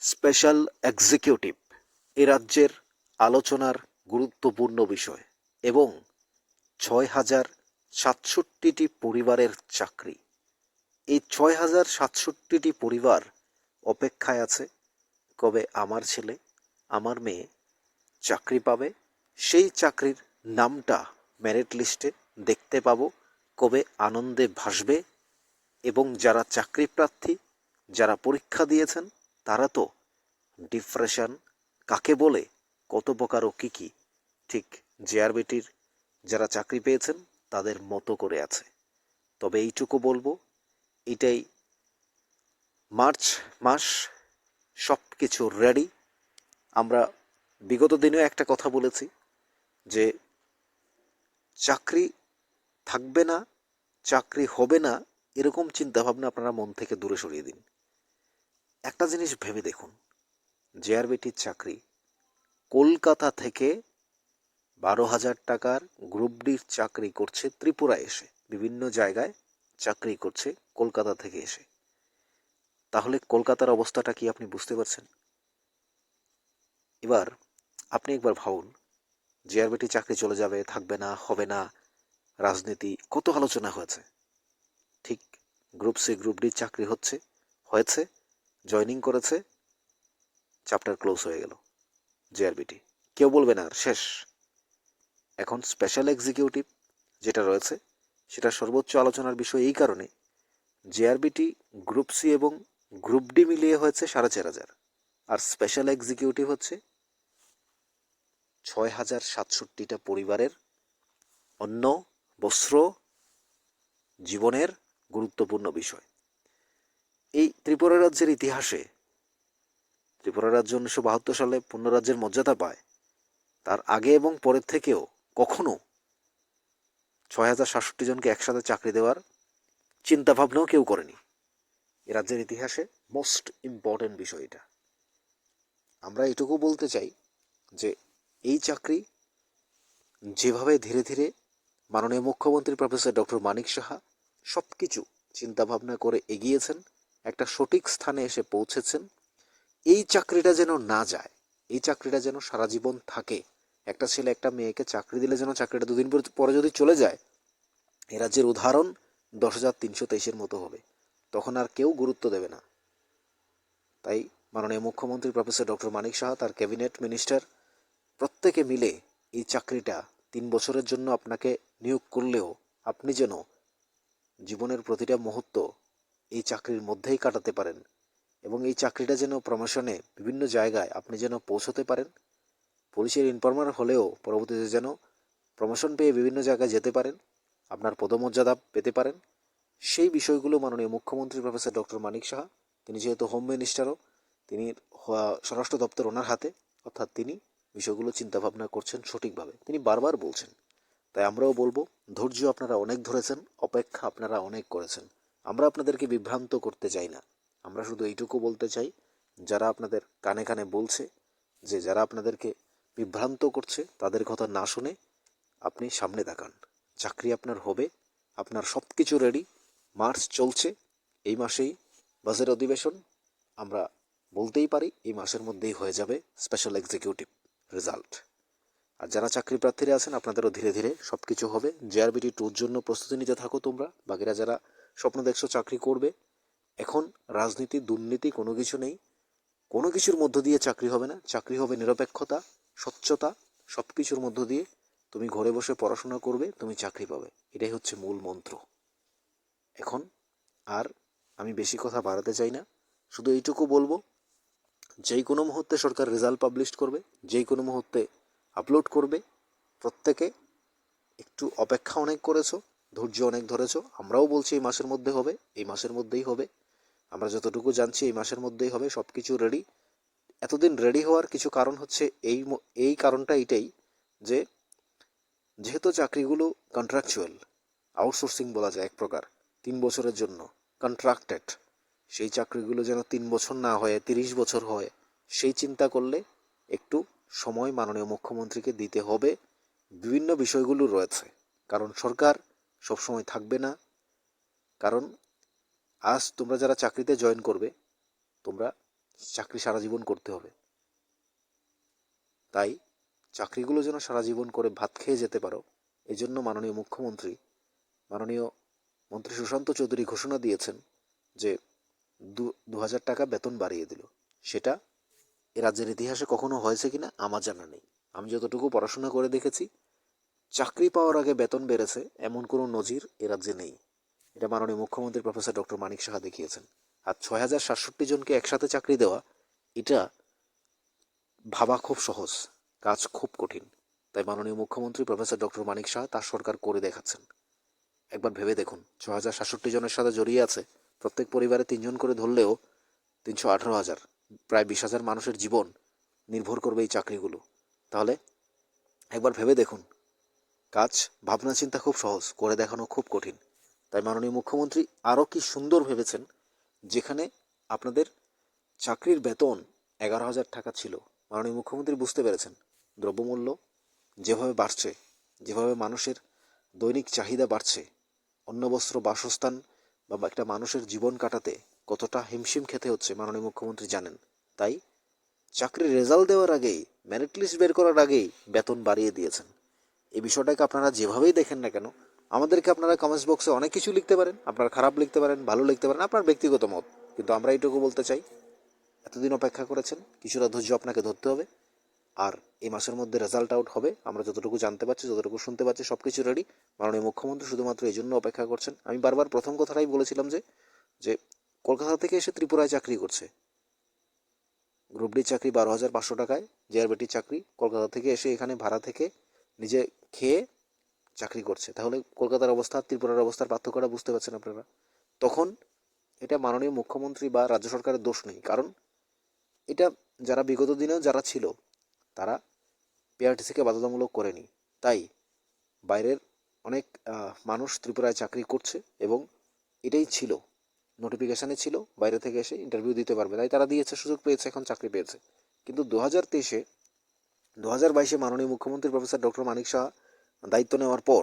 Special executive এ রাজ্যের আলোচনার গুরুত্বপূর্ণ বিষয় এবং ৬,০৬৭টি পরিবারের চাকরি। এই ৬,০৬৭টি পরিবার অপেক্ষায় আছে কবে আমার ছেলে আমার মেয়ে চাকরি পাবে, সেই চাকরির নামটা মেরিট লিস্টে দেখতে পাবো, কবে আনন্দে ভাসবে। এবং যারা চাকরি প্রার্থী, যারা পরীক্ষা দিয়েছেন, তারা তো ডিপ্রেশন কাকে বলে, কত প্রকার ও কী কী, ঠিক জেআরবিটির যারা চাকরি পেয়েছেন তাদের মতো করে আছে। তবে এইটুকু বলবো, এটাই মার্চ মাস, সব কিছু রেডি। আমরা বিগত দিনেও একটা কথা বলেছি যে চাকরি থাকবে না, চাকরি হবে না, এরকম চিন্তাভাবনা আপনারা মন থেকে দূরে সরিয়ে দিন। একটা জিনিস ভেবে দেখুন, জেআরবিটির চাকরি কলকাতা থেকে ১২,০০০ টাকার গ্রুপ ডির চাকরি করছে ত্রিপুরায় এসে, বিভিন্ন জায়গায় চাকরি করছে কলকাতা থেকে এসে। তাহলে কলকাতার অবস্থাটা কি আপনি বুঝতে পারছেন? এবার আপনি একবার ভাবুন, জেআরবিটি চাকরি চলে যাবে, থাকবে না, হবে না, রাজনীতি কত আলোচনা হয়েছে। ঠিক গ্রুপ সি গ্রুপ ডির চাকরি হয়েছে, জয়নিং করেছে, চ্যাপ্টার ক্লোজ হয়ে গেল। জেআরবিটি কেউ বলবে না আর শেষ। এখন স্পেশাল এক্সিকিউটিভ যেটা রয়েছে সেটা সর্বোচ্চ আলোচনার বিষয় এই কারণে, জেআরবিটি গ্রুপ সি এবং গ্রুপ ডি মিলিয়ে হয়েছে ৪,৫০০, আর স্পেশাল এক্সিকিউটিভ হচ্ছে ৬,০৬৭টা পরিবারের অন্ন, বস্ত্র, জীবনের গুরুত্বপূর্ণ বিষয়। এই ত্রিপুরা রাজ্যের ইতিহাসে, ত্রিপুরা রাজ্য ১৯৭২ সালে পূর্ণ রাজ্যের মর্যাদা পায়, তার আগে এবং পরের থেকেও কখনো ৬,০৬৭ জনকে একসাথে চাকরি দেওয়ার চিন্তাভাবনাও কেউ করেনি। এ রাজ্যের ইতিহাসে মোস্ট ইম্পর্টেন্ট বিষয় এটা। আমরা এটুকু বলতে চাই যে এই চাকরি যেভাবে ধীরে ধীরে মাননীয় মুখ্যমন্ত্রী প্রফেসর ডক্টর মানিক সাহা সব কিছু চিন্তাভাবনা করে এগিয়েছেন, একটা সঠিক স্থানে এসে পৌঁছেছেন। এই চাকরিটা যেন না যায়, এই চাকরিটা যেন সারা জীবন থাকে। একটা ছেলে একটা মেয়েকে চাকরি দিলে যেন চাকরিটা দুদিন পরে যদি চলে যায়, এ রাজ্যের উদাহরণ ১০,৩২৩-এর মতো হবে, তখন আর কেউ গুরুত্ব দেবে না। তাই মাননীয় মুখ্যমন্ত্রী প্রফেসর ডক্টর মানিক সাহা, তার ক্যাবিনেট মিনিস্টার প্রত্যেকে মিলে এই চাকরিটা ৩ বছরের জন্য আপনাকে নিয়োগ করলেও আপনি যেন জীবনের প্রতিটা মুহূর্ত এই চাকরির মধ্যেই কাটাতে পারেন, এবং এই চাকরিটা যেন প্রমোশনে বিভিন্ন জায়গায় আপনি যেন পৌঁছতে পারেন, পুলিশের ইনফর্মার হলেও পরবর্তীতে যেন প্রমোশন পেয়ে বিভিন্ন জায়গায় যেতে পারেন, আপনার পদমর্যাদা পেতে পারেন। সেই বিষয়গুলো মাননীয় মুখ্যমন্ত্রী প্রফেসর ডক্টর মানিক সাহা, তিনি যেহেতু হোম মিনিস্টারও, তিনি স্বরাষ্ট্র দপ্তর ওনার হাতে, অর্থাৎ তিনি বিষয়গুলো চিন্তাভাবনা করছেন সঠিকভাবে, তিনি বারবার বলছেন। তাই আমরাও বলবো, ধৈর্য আপনারা অনেক ধরেছেন, অপেক্ষা আপনারা অনেক করেছেন। আমরা আপনাদেরকে বিভ্রান্ত করতে চাই না, আমরা শুধু এইটুকু বলতে চাই, যারা আপনাদের কানে কানে বলছে, যে যারা আপনাদেরকে বিভ্রান্ত করছে, তাদের কথা না শুনে আপনি সামনে তাকান। চাকরি আপনার হবে, আপনার সব কিছু রেডি। মার্চ চলছে, এই মাসেই বাজেট অধিবেশন, আমরা বলতেই পারি এই মাসের মধ্যেই হয়ে যাবে স্পেশাল এক্সিকিউটিভ রেজাল্ট। আর যারা চাকরি প্রার্থীরা আছেন, আপনাদেরও ধীরে ধীরে সব কিছু হবে। জেআরবিটি 2-র জন্য প্রস্তুতি নিতে থাকো তোমরা, বাকিরা যারা স্বপ্ন দেখছো চাকরি করবে। এখন রাজনীতি, দুর্নীতি কোনো কিছু নেই, কোনো কিছুর মধ্য দিয়ে চাকরি হবে না। চাকরি হবে নিরপেক্ষতা, স্বচ্ছতা, সব কিছুর মধ্য দিয়ে তুমি ঘরে বসে পড়াশোনা করবে, তুমি চাকরি পাবে, এটাই হচ্ছে মূল মন্ত্র। এখন আর আমি বেশি কথা বাড়াতে চাই না, শুধু এইটুকু বলবো, যেই কোনো মুহূর্তে সরকার রেজাল্ট পাবলিশ করবে, যেই কোনো মুহূর্তে আপলোড করবে। প্রত্যেকে একটু অপেক্ষা অনেক করেছো, ধৈর্য অনেক ধরেছো। আমরাও বলছি এই মাসের মধ্যে হবে, এই মাসের মধ্যেই হবে। আমরা যতটুকু জানছি এই মাসের মধ্যেই হবে, সব কিছু রেডি। এতদিন রেডি হওয়ার কিছু কারণ হচ্ছে এই কারণটা এইটাই যে যেহেতু চাকরিগুলো কন্ট্রাকচুয়াল, আউটসোর্সিং বলা যায় এক প্রকার, 3 বছরের জন্য কন্ট্রাক্টেড, সেই চাকরিগুলো যেন 3 বছর না হয়ে 30 বছর হয়, সেই চিন্তা করলে একটু সময় মাননীয় মুখ্যমন্ত্রীকে দিতে হবে। বিভিন্ন বিষয়গুলো রয়েছে, কারণ সরকার সবসময় থাকবে না। কারণ আজ তোমরা যারা চাকরিতে জয়েন করবে, তোমরা চাকরি সারা জীবন করতে হবে। তাই চাকরিগুলো যেন সারা জীবন করে ভাত খেয়ে যেতে পারো, এই জন্য মাননীয় মুখ্যমন্ত্রী, মাননীয় মন্ত্রী সুশান্ত চৌধুরী ঘোষণা দিয়েছেন যে 2,000 টাকা বেতন বাড়িয়ে দিল। সেটা এ রাজ্যের ইতিহাসে কখনো হয়েছে কিনা আমার জানা নেই। আমি যতটুকু পড়াশোনা করে দেখেছি, চাকরি পাওয়ার আগে বেতন বেড়েছে এমন কোনো নজির এ রাজ্যে নেই। এটা মাননীয় মুখ্যমন্ত্রী প্রফেসর ডক্টর মানিক সাহা দেখিয়েছেন। আর 6,067 জনকে একসাথে চাকরি দেওয়া, এটা ভাবা খুব সহজ, কাজ খুব কঠিন। তাই মাননীয় মুখ্যমন্ত্রী প্রফেসর ডক্টর মানিক সাহা তার সরকার করে দেখাচ্ছেন। একবার ভেবে দেখুন, 6,067 জনের সাথে জড়িয়ে আছে, প্রত্যেক পরিবারে 3 জন করে ধরলেও 318,000, প্রায় 20,000 মানুষের জীবন নির্ভর করবে এই চাকরিগুলো। তাহলে একবার ভেবে দেখুন, কাজ ভাবনা চিন্তা খুব সহজ, করে দেখানো খুব কঠিন। তাই মাননীয় মুখ্যমন্ত্রী আরও কি সুন্দর ভেবেছেন, যেখানে আপনাদের চাকরির বেতন 11,000 টাকা ছিল, মাননীয় মুখ্যমন্ত্রী বুঝতে পেরেছেন দ্রব্যমূল্য যেভাবে বাড়ছে, যেভাবে মানুষের দৈনিক চাহিদা বাড়ছে, অন্ন বস্ত্র বাসস্থান বা একটা মানুষের জীবন কাটাতে কতটা হিমশিম খেতে হচ্ছে মাননীয় মুখ্যমন্ত্রী জানেন। তাই চাকরির রেজাল্ট দেওয়ার আগেই, মেরিট লিস্ট বের করার আগেই বেতন বাড়িয়ে দিয়েছেন। এই বিষয়টাকে আপনারা যেভাবেই দেখেন না কেন, আমাদেরকে আপনারা কমেন্টস বক্সে অনেক কিছু লিখতে পারেন, আপনারা খারাপ লিখতে পারেন, ভালো লিখতে পারেন, আপনার ব্যক্তিগত মত। কিন্তু আমরা এইটুকু বলতে চাই, এতদিন অপেক্ষা করেছেন, কিছুটা ধৈর্য আপনাকে ধরতে হবে। আর এই মাসের মধ্যে রেজাল্ট আউট হবে, আমরা যতটুকু জানতে পারছি, যতটুকু শুনতে পাচ্ছি, সব কিছু রেডি। মাননীয় মুখ্যমন্ত্রী শুধুমাত্র এই জন্য অপেক্ষা করছেন। আমি বারবার প্রথম কথাটাই বলেছিলাম যে যে কলকাতা থেকে এসে ত্রিপুরায় চাকরি করছে, গ্রুপ ডি চাকরি 12,500 টাকায়, জেআরবিটি চাকরি কলকাতা থেকে এসে এখানে ভাড়া থেকে নিজে খেয়ে চাকরি করছে। তাহলে কলকাতার অবস্থা আর ত্রিপুরার অবস্থার পার্থক্যটা বুঝতে পারছেন আপনারা। তখন এটা মাননীয় মুখ্যমন্ত্রী বা রাজ্য সরকারের দোষ নেই, কারণ এটা যারা বিগত দিনেও যারা ছিল তারা পিআরটিসিকে বাধ্যতামূলক করেনি। তাই বাইরের অনেক মানুষ ত্রিপুরায় চাকরি করছে এবং এটাই ছিল, নোটিফিকেশানে ছিল বাইরে থেকে এসে ইন্টারভিউ দিতে পারবে, তাই তারা দিয়েছে, সুযোগ পেয়েছে, এখন চাকরি পেয়েছে। কিন্তু 2023-2022 মাননীয় মুখ্যমন্ত্রী প্রফেসর ডক্টর মানিক সাহা দায়িত্ব নেওয়ার পর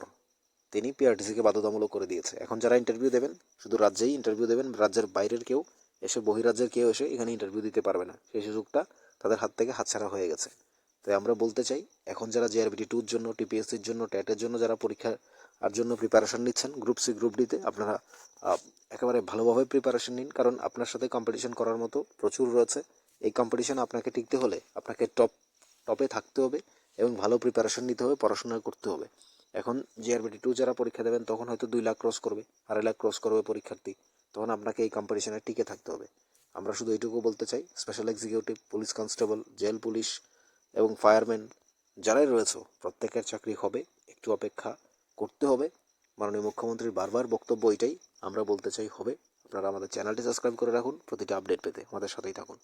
তিনি পিআরটিসিকে বাধ্যতামূলক করে দিয়েছে। এখন যারা ইন্টারভিউ দেবেন শুধু রাজ্যেই ইন্টারভিউ দেবেন, রাজ্যের বাইরের কেউ এসে, বহিরাজ্যের কেউ এসে এখানে ইন্টারভিউ দিতে পারবে না। সেই সুযোগটা তাদের হাত থেকে হাতছাড়া হয়ে গেছে। তাই আমরা বলতে চাই, এখন যারা জেআরবিটি 2-র জন্য, টিপিএসসির জন্য, ট্যাটের জন্য যারা পরীক্ষার জন্য প্রিপারেশন নিচ্ছেন, গ্রুপ সি গ্রুপ ডিতে আপনারা একেবারে ভালোভাবে প্রিপারেশন নিন, কারণ আপনার সাথে কম্পিটিশন করার মতো প্রচুর রয়েছে। এই কম্পিটিশনে আপনাকে টিকতে হলে আপনাকে টপে থাকতে হবে এবং ভালো প্রিপারেশন নিতে হবে, পড়াশোনা করতে হবে। এখন জেআরবিটি 2 যারা পরীক্ষা দেবেন তখন হয়তো 2 লাখ ক্রস করবে, 2.5 লাখ ক্রস করবে পরীক্ষার্থী, তখন আপনাকে এই কম্পিটিশনে টিকে থাকতে হবে। আমরা শুধু এইটুকু বলতে চাই, special executive, police constable, jail police এবং ফায়ারম্যান যারাই রয়েছে প্রত্যেকের চাকরি হবে, একটু অপেক্ষা করতে হবে। মাননীয় মুখ্যমন্ত্রীর বারবার বক্তব্য এটাই আমরা বলতে চাই হবে। আপনারা আমাদের চ্যানেলটি সাবস্ক্রাইব করে রাখুন প্রতিটা আপডেট পেতে, আমাদের সাথেই থাকুন।